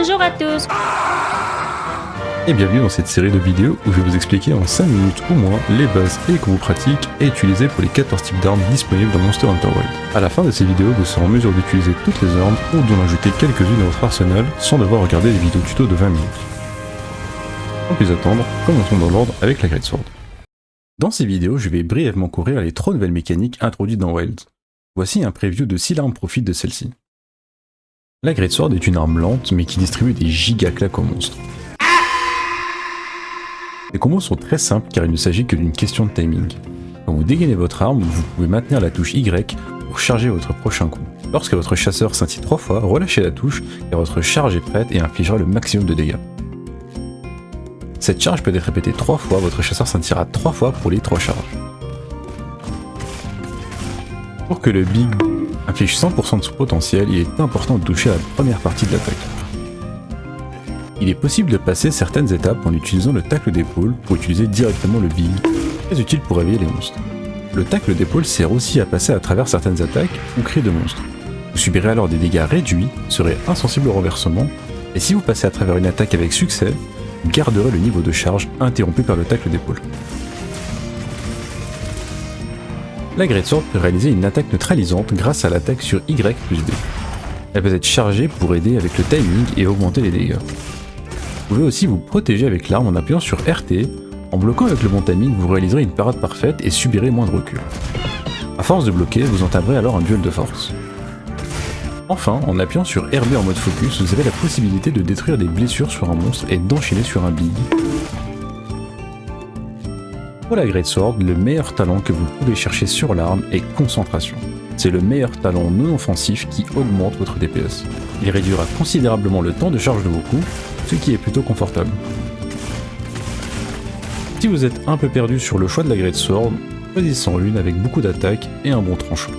Bonjour à tous. Et bienvenue dans cette série de vidéos où je vais vous expliquer en 5 minutes ou moins les bases et les combos pratiques à utiliser pour les 14 types d'armes disponibles dans Monster Hunter World. A la fin de ces vidéos, vous serez en mesure d'utiliser toutes les armes ou d'en ajouter quelques-unes à votre arsenal sans devoir regarder des vidéos tuto de 20 minutes. Sans plus attendre, commençons dans l'ordre avec la Greatsword. Dans ces vidéos, je vais brièvement courir les 3 nouvelles mécaniques introduites dans Wilds. Voici un preview de 6 larmes profitent de celle-ci. La Greatsword est une arme lente mais qui distribue des giga claques aux monstres. Les combos sont très simples car il ne s'agit que d'une question de timing. Quand vous dégainez votre arme, vous pouvez maintenir la touche Y pour charger votre prochain coup. Lorsque votre chasseur scintille 3 fois, relâchez la touche car votre charge est prête et infligera le maximum de dégâts. Cette charge peut être répétée 3 fois, votre chasseur scintillera 3 fois pour les 3 charges. Pour que le Big inflige 100% de son potentiel, il est important de toucher à la première partie de l'attaque. Il est possible de passer certaines étapes en utilisant le tacle d'épaule pour utiliser directement le Big, très utile pour réveiller les monstres. Le tacle d'épaule sert aussi à passer à travers certaines attaques ou cris de monstres. Vous subirez alors des dégâts réduits, serez insensible au renversement, et si vous passez à travers une attaque avec succès, vous garderez le niveau de charge interrompu par le tacle d'épaule. La Greatsword peut réaliser une attaque neutralisante grâce à l'attaque sur Y plus B. Elle peut être chargée pour aider avec le timing et augmenter les dégâts. Vous pouvez aussi vous protéger avec l'arme en appuyant sur RT. En bloquant avec le bon timing, vous réaliserez une parade parfaite et subirez moins de recul. À force de bloquer, vous entamerez alors un duel de force. Enfin, en appuyant sur RB en mode focus, vous avez la possibilité de détruire des blessures sur un monstre et d'enchaîner sur un big. Pour la Greatsword, le meilleur talent que vous pouvez chercher sur l'arme est concentration. C'est le meilleur talent non offensif qui augmente votre DPS. Il réduira considérablement le temps de charge de vos coups, ce qui est plutôt confortable. Si vous êtes un peu perdu sur le choix de la Greatsword, choisissez-en une avec beaucoup d'attaque et un bon tranchant.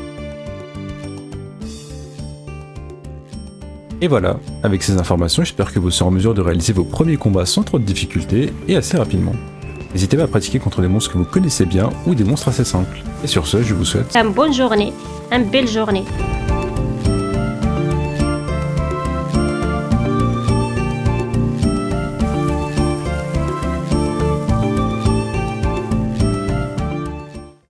Et voilà, avec ces informations, j'espère que vous serez en mesure de réaliser vos premiers combats sans trop de difficultés et assez rapidement. N'hésitez pas à pratiquer contre des monstres que vous connaissez bien ou des monstres assez simples. Et sur ce, je vous souhaite Une bonne journée, une belle journée.